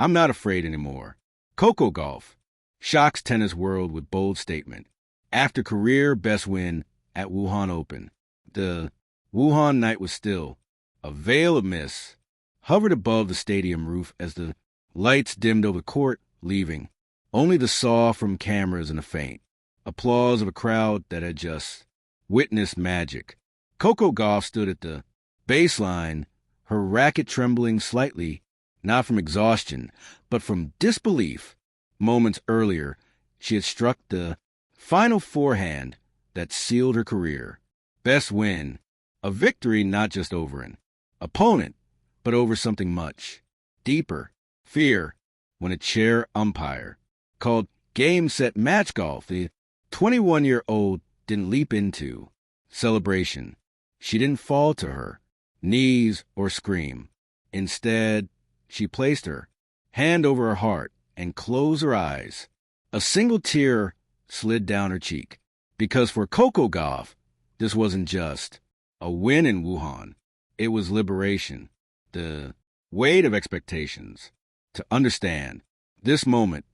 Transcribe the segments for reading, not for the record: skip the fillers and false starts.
I'm not afraid anymore. Coco Gauff shocks tennis world with bold statement. After career best win at Wuhan Open, the Wuhan night was still. A veil of mist hovered above the stadium roof as the lights dimmed over the court, leaving only the saw from cameras and the faint applause of a crowd that had just witnessed magic. Coco Gauff stood at the baseline, her racket trembling slightly, not from exhaustion, but from disbelief. Moments earlier, she had struck the final forehand that sealed her career. Best win, a victory not just over an opponent, but over something much deeper, fear, when a chair umpire called game, set, match golf. The 21-year-old didn't leap into celebration. She didn't fall to her knees or scream. Instead, she placed her hand over her heart and closed her eyes. A single tear slid down her cheek, because for Coco Gauff, this wasn't just a win in Wuhan. It was liberation, the weight of expectations. To understand this moment,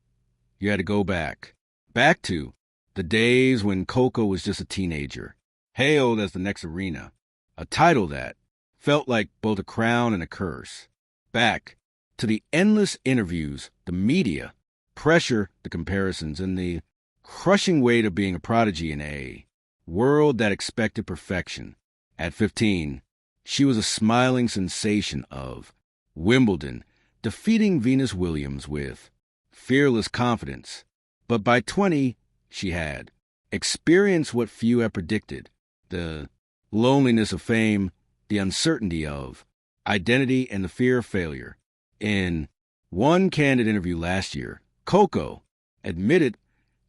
you had to go back to the days when Coco was just a teenager, hailed as the next arena, a title that felt like both a crown and a curse. Back to the endless interviews, the media, pressure, the comparisons, and the crushing weight of being a prodigy in a world that expected perfection. At 15, she was a smiling sensation of Wimbledon, defeating Venus Williams with fearless confidence. But by 20, she had experienced what few had predicted: the loneliness of fame, the uncertainty of identity, and the fear of failure. In one candid interview last year, Coco admitted,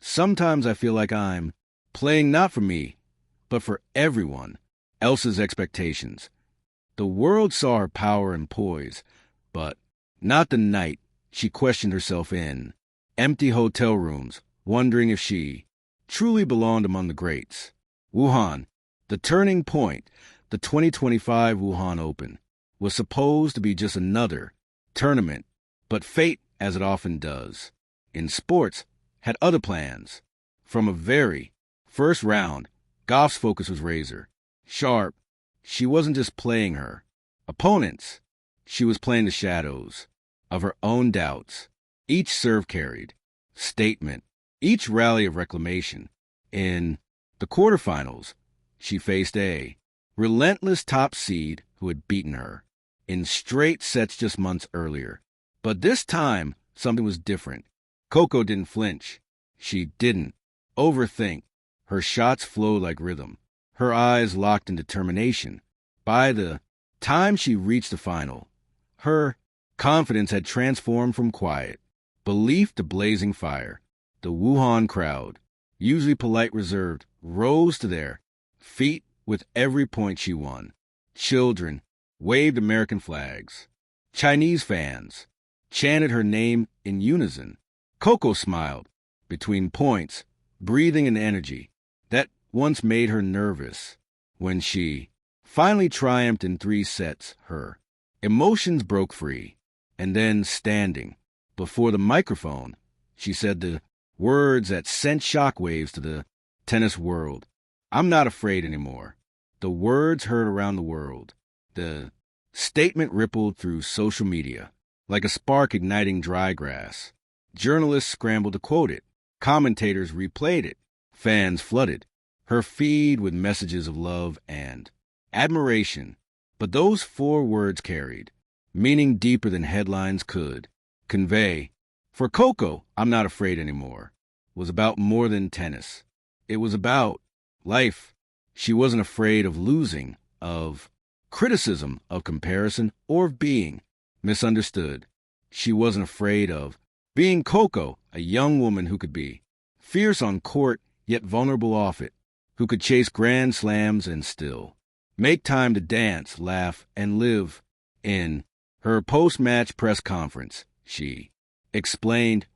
"Sometimes I feel like I'm playing not for me, but for everyone else's expectations." The world saw her power and poise, but not the night she questioned herself in empty hotel rooms, wondering if she truly belonged among the greats. Wuhan, the turning point, the 2025 Wuhan Open, was supposed to be just another tournament, but fate, as it often does in sports, had other plans. From a very first round, Gauff's focus was razor sharp. She wasn't just playing her opponents, she was playing the shadows of her own doubts. Each serve carried statement, each rally of reclamation. In the quarterfinals, she faced a relentless top seed who had beaten her in straight sets just months earlier. But this time, something was different. Coco didn't flinch. She didn't overthink. Her shots flowed like rhythm, her eyes locked in determination. By the time she reached the final, her confidence had transformed from quiet belief to blazing fire. The Wuhan crowd, usually polite, reserved, rose to their feet with every point she won. Children waved American flags. Chinese fans chanted her name in unison. Coco smiled between points, breathing an energy that once made her nervous. When she finally triumphed in 3 sets, her emotions broke free. And then, standing before the microphone, she said the words that sent shockwaves to the tennis world. "I'm not afraid anymore." The words heard around the world. The statement rippled through social media like a spark igniting dry grass. Journalists scrambled to quote it. Commentators replayed it. Fans flooded her feed with messages of love and admiration. But those 4 words carried meaning deeper than headlines could convey. For Coco, "I'm not afraid anymore," was about more than tennis. It was about life. She wasn't afraid of losing, of criticism, of comparison, or of being misunderstood. She wasn't afraid of being Coco, a young woman who could be fierce on court, yet vulnerable off it, who could chase grand slams and still make time to dance, laugh, and live. In her post-match press conference, she explained,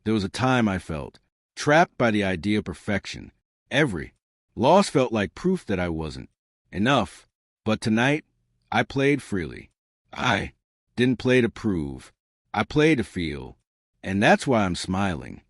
"There was a time I felt trapped by the idea of perfection. Every loss felt like proof that I wasn't enough. But tonight, I played freely. I didn't play to prove. I play to feel, and that's why I'm smiling.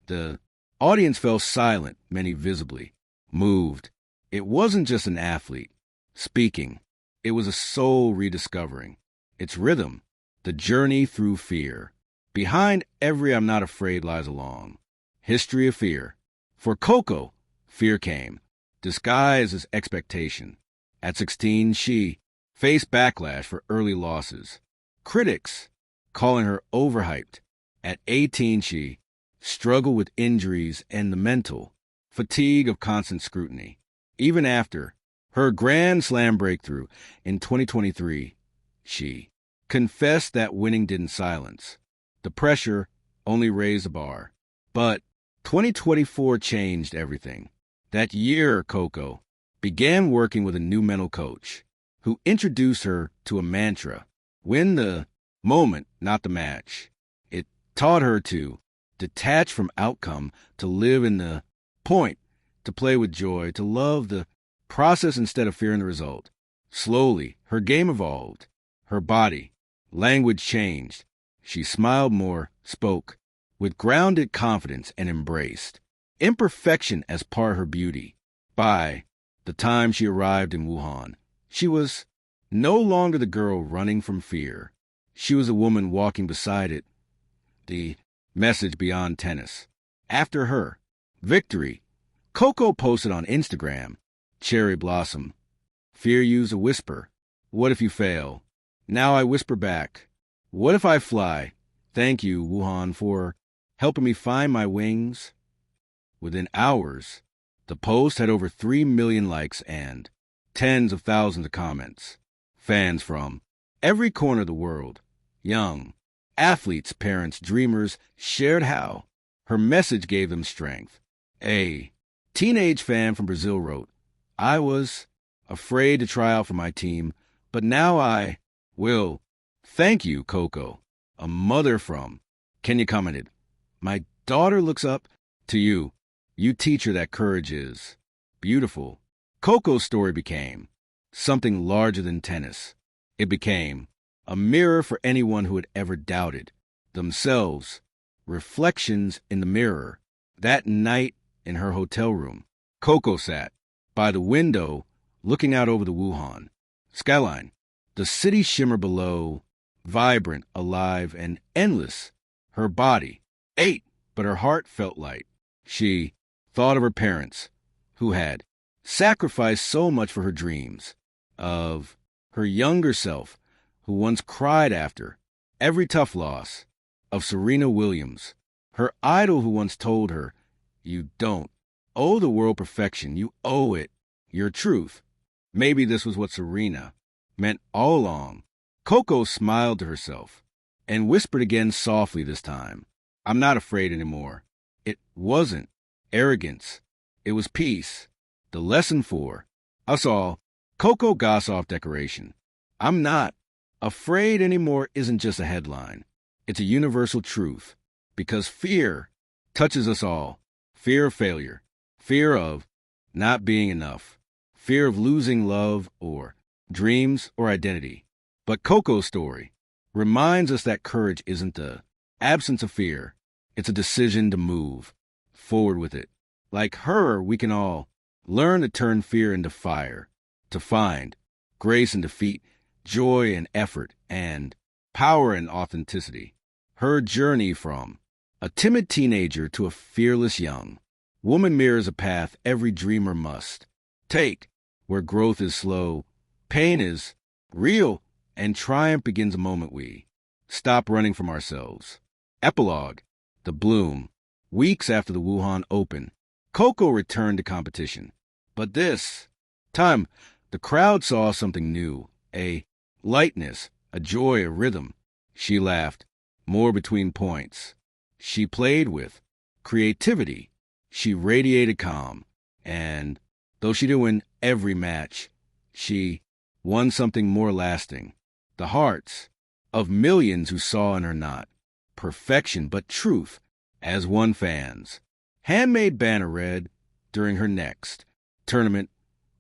The audience fell silent, many visibly moved. It wasn't just an athlete speaking. It was a soul rediscovering its rhythm, the journey through fear. Behind every I'm not afraid lies a long history of fear. For Coco, fear came, disguised as expectation. At 16, she faced backlash for early losses. Critics calling her overhyped. At 18, she struggled with injuries and the mental fatigue of constant scrutiny. Even after her Grand Slam breakthrough in 2023, she confessed that winning didn't silence. The pressure only raised the bar. But 2024 changed everything. That year, Coco began working with a new mental coach who introduced her to a mantra: win the moment, not the match. It taught her to detach from outcome, to live in the point, to play with joy, to love the process instead of fearing the result. Slowly, her game evolved. Her body, language changed. She smiled more, spoke with grounded confidence, and embraced imperfection as part of her beauty. By the time she arrived in Wuhan, she was no longer the girl running from fear. She was a woman walking beside it, the message beyond tennis. After her victory, Coco posted on Instagram, "Cherry Blossom. Fear used a whisper. What if you fail? Now I whisper back. What if I fly? Thank you, Wuhan, for helping me find my wings." Within hours, the post had over 3 million likes and tens of thousands of comments. Fans from every corner of the world, young, athletes, parents, dreamers, shared how her message gave them strength. A teenage fan from Brazil wrote, "I was afraid to try out for my team, but now I will. Thank you, Coco." A mother from Kenya commented, "My daughter looks up to you. You teach her that courage is beautiful." Coco's story became something larger than tennis. It became a mirror for anyone who had ever doubted themselves. Reflections in the mirror. That night in her hotel room, Coco sat by the window looking out over the Wuhan skyline. The city shimmered below, vibrant, alive, and endless. Her body ached, but her heart felt light. She thought of her parents, who had sacrificed so much for her dreams, of her younger self, who once cried after every tough loss, of Serena Williams, her idol, who once told her, "You don't owe the world perfection, you owe it your truth." Maybe this was what Serena meant all along. Coco smiled to herself and whispered again softly this time, "I'm not afraid anymore." It wasn't arrogance. It was peace. The lesson for us all, Coco Gauff decoration. "I'm not afraid anymore" isn't just a headline. It's a universal truth, because fear touches us all. Fear of failure, fear of not being enough, fear of losing love or dreams or identity. But Coco's story reminds us that courage isn't the absence of fear. It's a decision to move forward with it. Like her, we can all learn to turn fear into fire, to find grace in defeat, joy in effort, and power in authenticity. Her journey from a timid teenager to a fearless young woman mirrors a path every dreamer must take, where growth is slow, pain is real, and triumph begins the moment we stop running from ourselves. Epilogue: the bloom. Weeks after the Wuhan Open, Coco returned to competition. But this time, the crowd saw something new, a lightness, a joy, a rhythm. She laughed more between points. She played with creativity. She radiated calm. And though she didn't win every match, she won something more lasting. The hearts of millions who saw in her not perfection, but truth, as one fans. Handmade banner read during her next tournament,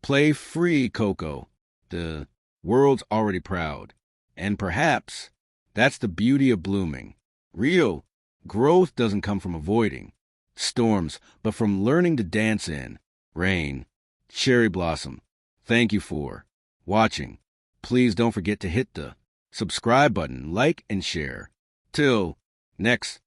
"Play free, Coco. The world's already proud." And perhaps That's the beauty of blooming. Real growth doesn't come from avoiding storms, but from learning to dance in rain. Cherry blossom, thank you for watching. Please don't forget to hit the subscribe button, like, and share. Till next